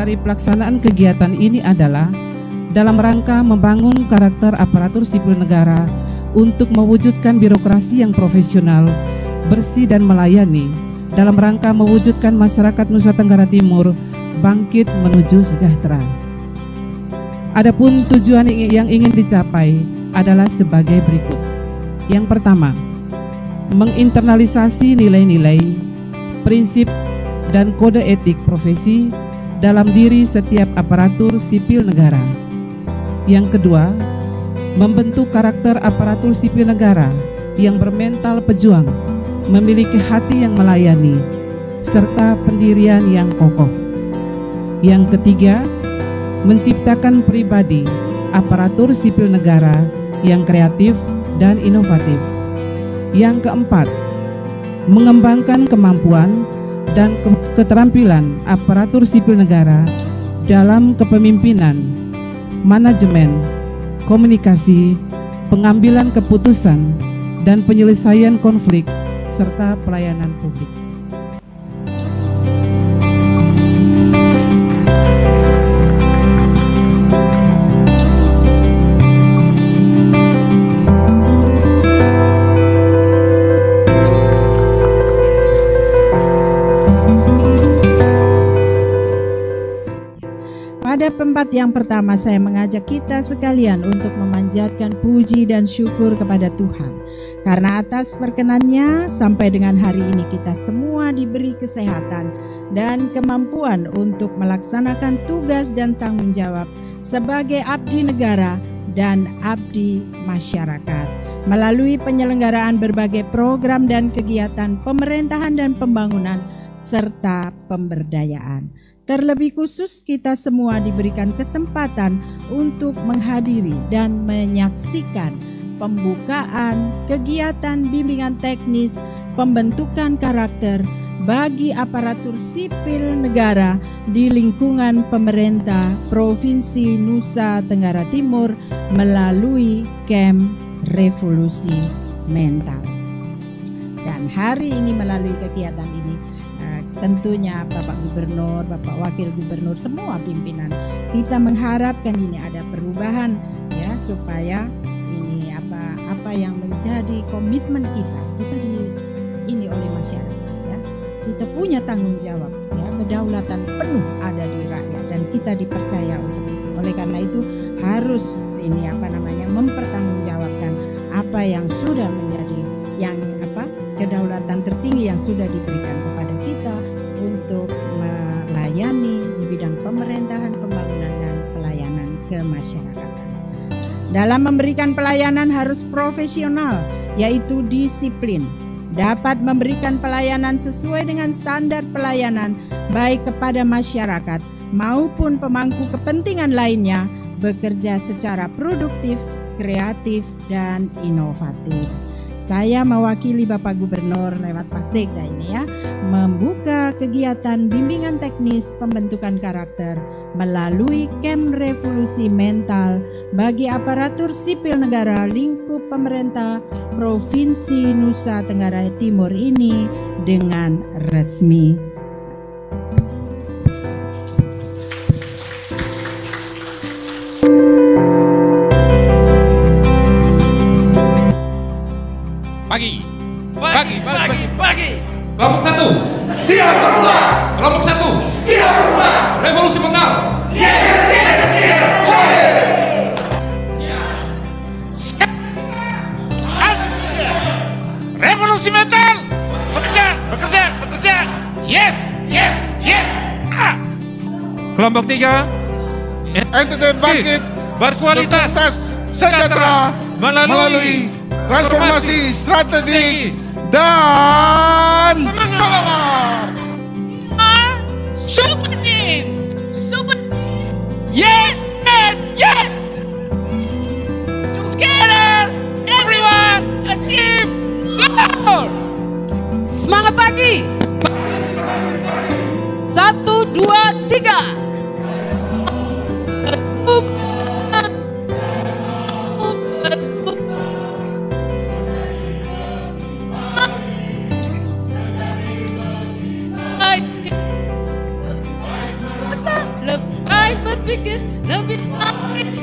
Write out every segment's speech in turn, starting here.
dari pelaksanaan kegiatan ini adalah dalam rangka membangun karakter aparatur sipil negara untuk mewujudkan birokrasi yang profesional, bersih dan melayani dalam rangka mewujudkan masyarakat Nusa Tenggara Timur bangkit menuju sejahtera. Adapun tujuan yang ingin dicapai adalah sebagai berikut. Yang pertama, menginternalisasi nilai-nilai, prinsip, dan kode etik profesi dalam diri setiap aparatur sipil negara. Yang kedua, membentuk karakter aparatur sipil negara yang bermental pejuang, memiliki hati yang melayani, serta pendirian yang kokoh. Yang ketiga, menciptakan pribadi aparatur sipil negara yang kreatif dan inovatif. Yang keempat, mengembangkan kemampuan dan keterampilan aparatur sipil negara dalam kepemimpinan, manajemen, komunikasi, pengambilan keputusan, dan penyelesaian konflik, serta pelayanan publik. Pada tempat yang pertama, saya mengajak kita sekalian untuk memanjatkan puji dan syukur kepada Tuhan. Karena atas perkenannya sampai dengan hari ini kita semua diberi kesehatan dan kemampuan untuk melaksanakan tugas dan tanggung jawab sebagai abdi negara dan abdi masyarakat. Melalui penyelenggaraan berbagai program dan kegiatan pemerintahan dan pembangunan serta pemberdayaan. Terlebih khusus kita semua diberikan kesempatan untuk menghadiri dan menyaksikan pembukaan kegiatan bimbingan teknis pembentukan karakter bagi aparatur sipil negara di lingkungan pemerintah Provinsi Nusa Tenggara Timur melalui Camp Revolusi Mental. Dan hari ini melalui kegiatan ini tentunya Bapak Gubernur, Bapak Wakil Gubernur, semua pimpinan kita mengharapkan ini ada perubahan ya, supaya ini apa yang menjadi komitmen kita ini oleh masyarakat ya. Kita punya tanggung jawab ya, kedaulatan penuh ada di rakyat dan kita dipercaya untuk itu. Oleh karena itu harus ini mempertanggungjawabkan apa yang sudah menjadi kedaulatan tertinggi yang sudah diberikan kepada kita untuk melayani di bidang pemerintahan, pembangunan, dan pelayanan kemasyarakatan. Dalam memberikan pelayanan harus profesional, yaitu disiplin, dapat memberikan pelayanan sesuai dengan standar pelayanan baik kepada masyarakat maupun pemangku kepentingan lainnya, bekerja secara produktif, kreatif, dan inovatif. Saya mewakili Bapak Gubernur lewat Pak Sekda ini ya, membuka kegiatan bimbingan teknis pembentukan karakter melalui Camp Revolusi Mental bagi aparatur sipil negara lingkup pemerintah Provinsi Nusa Tenggara Timur ini dengan resmi. Pagi. Kelompok 1 siap berubah. Kelompok 1 siap berubah. Revolusi mental. Yes. Revolusi mental. Bekerja. Yes. Kelompok 3 entitas bangkit berkualitas sejahtera melalui transformasi strategi dan semangat. Super team. Yes. Together, everyone, achieve goal. Semangat pagi. 1, 2, 3. berpikir lebih baik.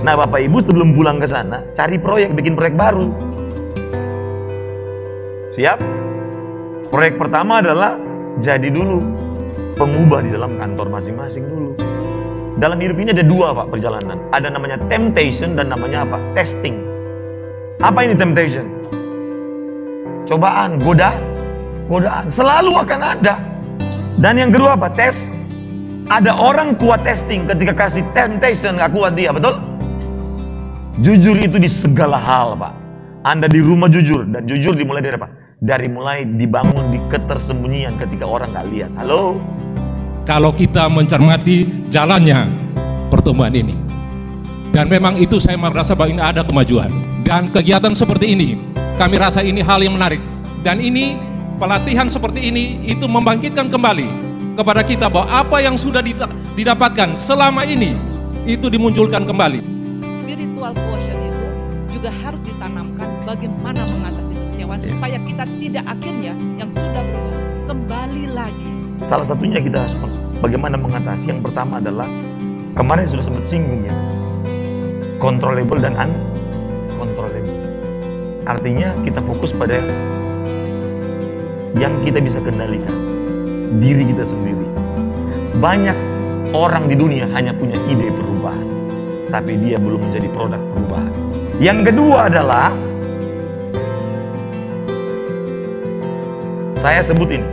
Nah Bapak Ibu sebelum pulang ke sana, cari proyek, bikin proyek baru. Siap? Proyek pertama adalah jadi dulu pengubah di dalam kantor masing-masing dulu. Dalam hidup ini ada dua Pak perjalanan. Ada namanya temptation dan namanya apa? Testing. Apa ini temptation? Cobaan, godaan. Selalu akan ada. Dan yang kedua apa? Tes. Ada orang kuat testing, ketika kasih temptation gak kuat dia, betul? Jujur itu di segala hal Pak. Anda di rumah jujur, dan jujur dimulai dari apa? Dari mulai dibangun di ketersembunyian ketika orang gak lihat. Halo? Kalau kita mencermati jalannya pertemuan ini, dan memang itu saya merasa bahwa ini ada kemajuan. Dan kegiatan seperti ini, kami rasa ini hal yang menarik. Dan ini pelatihan seperti ini, itu membangkitkan kembali kepada kita bahwa apa yang sudah didapatkan selama ini, itu dimunculkan kembali. Spiritual quotient itu juga harus ditanamkan bagaimana mengatasi kekecewaan supaya kita tidak akhirnya yang sudah berubah kembali lagi. Salah satunya kita bagaimana mengatasi, yang pertama adalah kemarin sudah sempat singgung ya, controllable dan uncontrollable. Artinya kita fokus pada yang kita bisa kendalikan, diri kita sendiri. Banyak orang di dunia hanya punya ide perubahan, tapi dia belum menjadi produk perubahan. Yang kedua adalah, saya sebutin,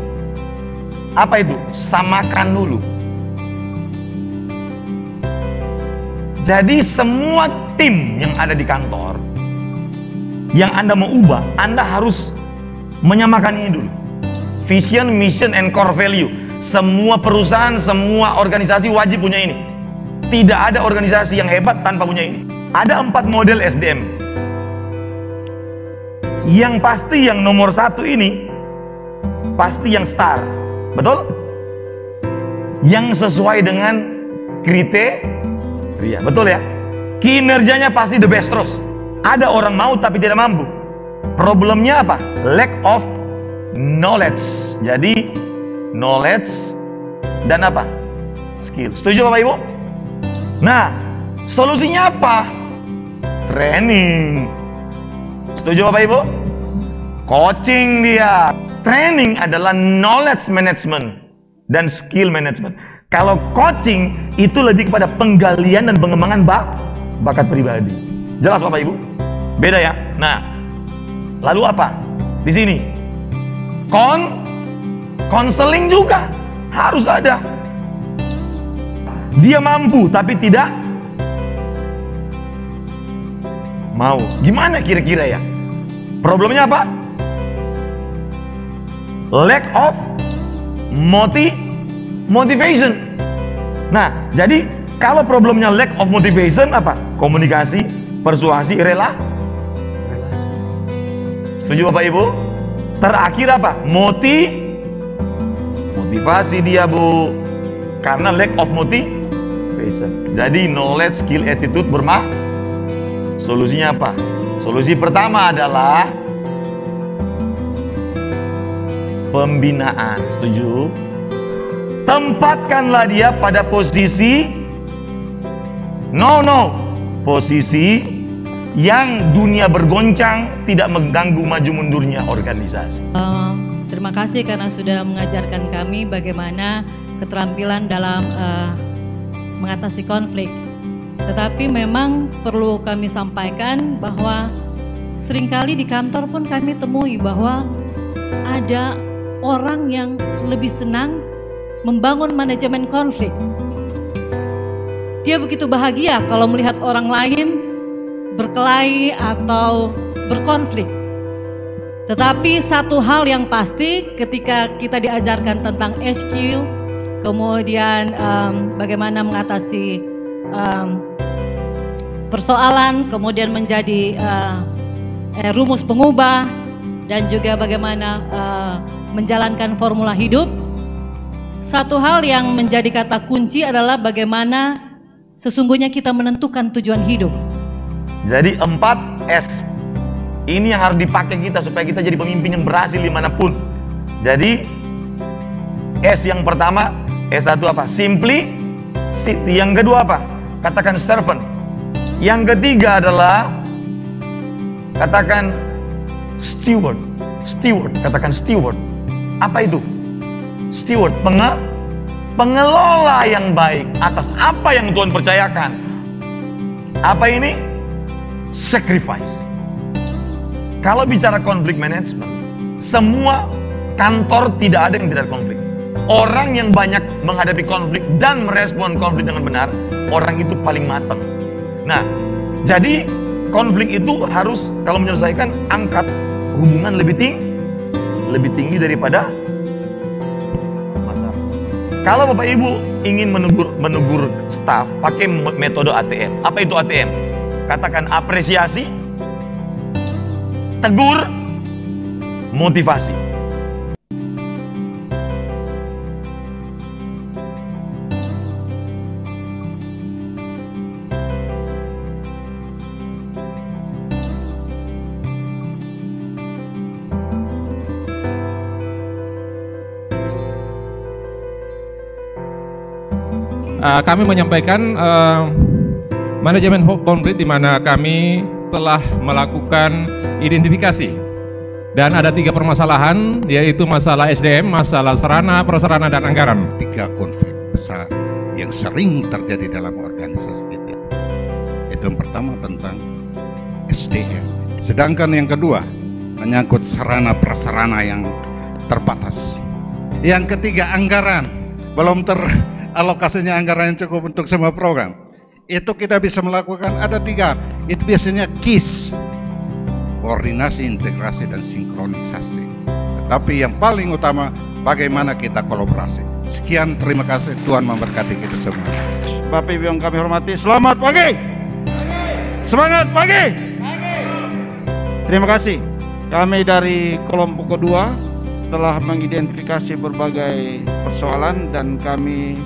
apa itu? Samakan dulu. Jadi semua tim yang ada di kantor, yang Anda mau ubah, Anda harus menyamakan ini dulu. Vision, mission, and core value. Semua perusahaan, semua organisasi wajib punya ini. Tidak ada organisasi yang hebat tanpa punya ini. Ada 4 model SDM. Yang pasti yang nomor 1 ini, pasti yang star. Betul? Yang sesuai dengan kriteria. Betul ya? Kinerjanya pasti the best terus. Ada orang mau tapi tidak mampu. Problemnya apa? Lack of knowledge. Jadi knowledge dan apa? Skill. Setuju Bapak Ibu? Nah, solusinya apa? Training. Setuju Bapak Ibu? Coaching dia. Training adalah knowledge management dan skill management. Kalau coaching itu lebih kepada penggalian dan pengembangan bakat pribadi. Jelas Bapak Ibu? Beda ya? Nah, lalu apa? Di sini konseling juga harus ada. Dia mampu tapi tidak mau. Gimana kira-kira ya? Problemnya apa? Lack of motivation. Nah, jadi kalau problemnya lack of motivation apa? Komunikasi, persuasi, relasi. Setuju Bapak Ibu? Terakhir apa? Motivasi dia Bu. Karena lack of motivation. Jadi knowledge, skill, attitude Solusinya apa? Solusi pertama adalah pembinaan. Setuju? Tempatkanlah dia pada posisi posisi yang dunia bergoncang, tidak mengganggu maju mundurnya organisasi. Terima kasih karena sudah mengajarkan kami bagaimana keterampilan dalam mengatasi konflik. Tetapi memang perlu kami sampaikan bahwa seringkali di kantor pun kami temui bahwa ada orang yang lebih senang membangun manajemen konflik. Dia begitu bahagia kalau melihat orang lain berkelahi atau berkonflik. Tetapi satu hal yang pasti ketika kita diajarkan tentang SQ, kemudian bagaimana mengatasi persoalan, kemudian menjadi rumus pengubah, dan juga bagaimana menjalankan formula hidup, satu hal yang menjadi kata kunci adalah bagaimana sesungguhnya kita menentukan tujuan hidup. Jadi 4 S ini yang harus dipakai kita supaya kita jadi pemimpin yang berhasil dimanapun. Jadi S yang pertama, S1 apa? Simplicity. Yang kedua apa? Katakan servant. Yang ketiga adalah katakan steward. Katakan steward. Apa itu? Steward, pengelola yang baik atas apa yang Tuhan percayakan. Apa ini? Sacrifice. Kalau bicara konflik management, semua kantor tidak ada yang tidak konflik. Orang yang banyak menghadapi konflik dan merespon konflik dengan benar, orang itu paling matang. Nah, jadi konflik itu harus kalau menyelesaikan angkat hubungan lebih tinggi daripada masalah. Kalau Bapak Ibu ingin menegur staf pakai metode ATM. Apa itu ATM? Katakan apresiasi, tegur, motivasi. Kami menyampaikan manajemen konflik di mana kami telah melakukan identifikasi dan ada 3 permasalahan, yaitu masalah SDM, masalah sarana, prasarana, dan anggaran. 3 konflik besar yang sering terjadi dalam organisasi kita. Itu yang pertama tentang SDM. Sedangkan yang kedua menyangkut sarana prasarana yang terbatas. Yang ketiga anggaran, belum alokasinya anggaran yang cukup untuk semua program. Itu kita bisa melakukan ada 3. Itu biasanya KIS, koordinasi, integrasi, dan sinkronisasi. Tetapi yang paling utama bagaimana kita kolaborasi. Sekian, terima kasih, Tuhan memberkati kita semua. Bapak Ibu yang kami hormati, selamat pagi. Semangat pagi. Terima kasih. Kami dari kelompok kedua telah mengidentifikasi berbagai persoalan dan kami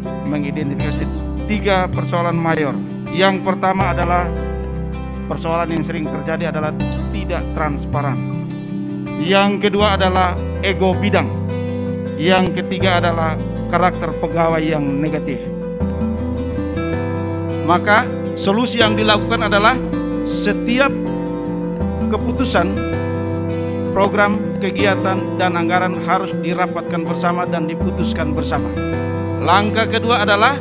mengidentifikasi 3 persoalan mayor. Yang pertama adalah persoalan yang sering terjadi adalah tidak transparan. Yang kedua adalah ego bidang. Yang ketiga adalah karakter pegawai yang negatif. Maka solusi yang dilakukan adalah setiap keputusan, program, kegiatan, dan anggaran harus dirapatkan bersama dan diputuskan bersama. Langkah kedua adalah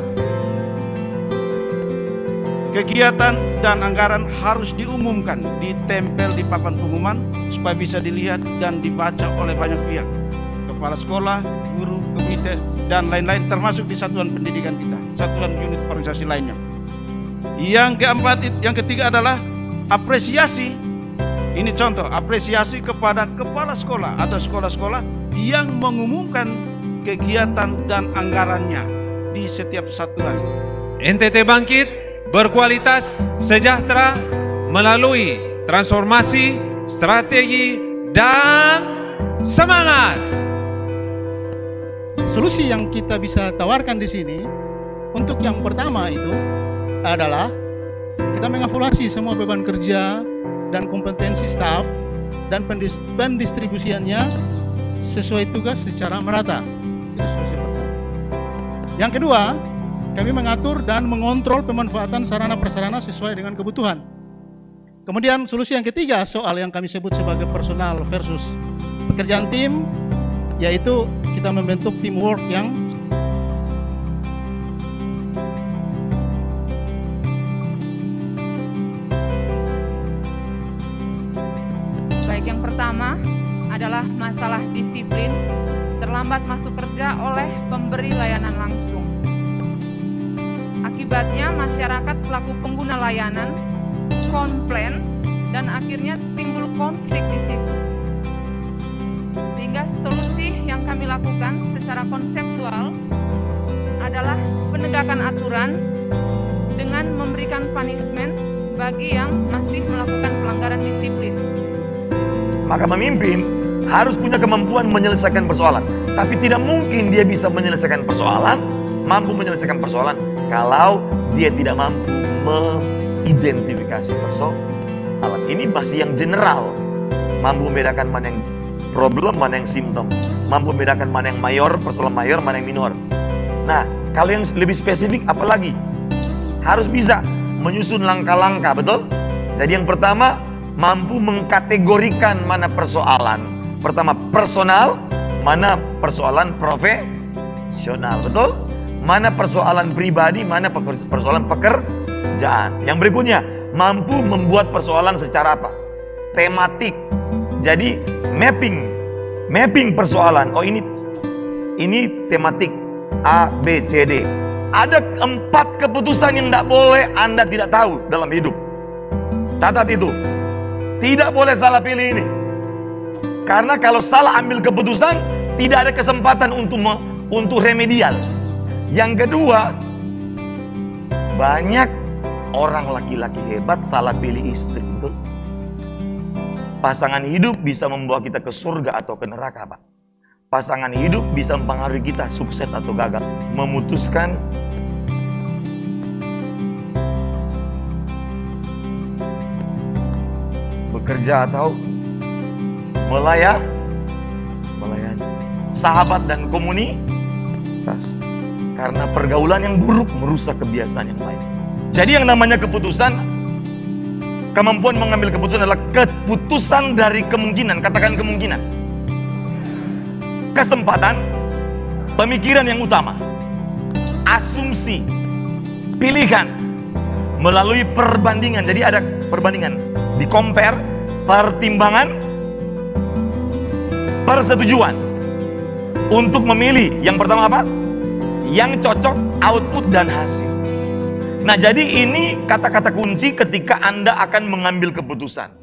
kegiatan dan anggaran harus diumumkan, ditempel di papan pengumuman supaya bisa dilihat dan dibaca oleh banyak pihak. Kepala sekolah, guru, komite, dan lain-lain termasuk di satuan pendidikan kita, satuan unit organisasi lainnya. Yang keempat, yang ketiga adalah apresiasi. Ini contoh, apresiasi kepada kepala sekolah atau sekolah-sekolah yang mengumumkan kegiatan dan anggarannya di setiap satuan. NTT bangkit, berkualitas, sejahtera melalui transformasi, strategi, dan semangat. Solusi yang kita bisa tawarkan di sini untuk yang pertama itu adalah kita mengevaluasi semua beban kerja dan kompetensi staf dan pendistribusiannya sesuai tugas secara merata. Itu solusi pertama. Yang kedua, kami mengatur dan mengontrol pemanfaatan sarana prasarana sesuai dengan kebutuhan. Kemudian solusi yang ketiga soal yang kami sebut sebagai personal versus pekerjaan tim, yaitu kita membentuk teamwork yang baik. Yang pertama adalah masalah disiplin, terlambat masuk kerja oleh pemberi layanan langsung. Akibatnya masyarakat selaku pengguna layanan komplain dan akhirnya timbul konflik di situ. Sehingga solusi yang kami lakukan secara konseptual adalah penegakan aturan dengan memberikan punishment bagi yang masih melakukan pelanggaran disiplin. Maka pemimpin harus punya kemampuan menyelesaikan persoalan. Tapi tidak mungkin dia bisa menyelesaikan persoalan, mampu menyelesaikan persoalan kalau dia tidak mampu mengidentifikasi persoalan. Ini masih yang general, mampu membedakan mana yang problem, mana yang simptom, mampu membedakan mana yang mayor, persoalan mayor, mana yang minor. Nah, kalau yang lebih spesifik apalagi? Harus bisa menyusun langkah-langkah, betul? Jadi yang pertama, mampu mengkategorikan mana persoalan. Pertama, personal, mana persoalan profesional, betul? Mana persoalan pribadi, mana persoalan pekerjaan. Yang berikutnya, mampu membuat persoalan secara apa? Tematik. Jadi mapping persoalan. Oh, ini tematik A, B, C, D. Ada 4 keputusan yang tidak boleh Anda tidak tahu dalam hidup. Catat itu. Tidak boleh salah pilih ini. Karena kalau salah ambil keputusan, tidak ada kesempatan untuk remedial. Yang kedua, banyak orang laki-laki hebat salah pilih istri, betul? Pasangan hidup bisa membawa kita ke surga atau ke neraka, Pak. Pasangan hidup bisa mempengaruhi kita sukses atau gagal. Memutuskan bekerja atau melayani. Sahabat dan komunitas. Karena pergaulan yang buruk merusak kebiasaan yang baik. Jadi yang namanya keputusan, kemampuan mengambil keputusan adalah keputusan dari kemungkinan. Katakan kemungkinan. Kesempatan, pemikiran yang utama, asumsi, pilihan, melalui perbandingan. Jadi ada perbandingan, di compare, pertimbangan, persetujuan. Untuk memilih, yang pertama apa? Yang cocok, output dan hasil. Nah, jadi ini kata-kata kunci ketika Anda akan mengambil keputusan.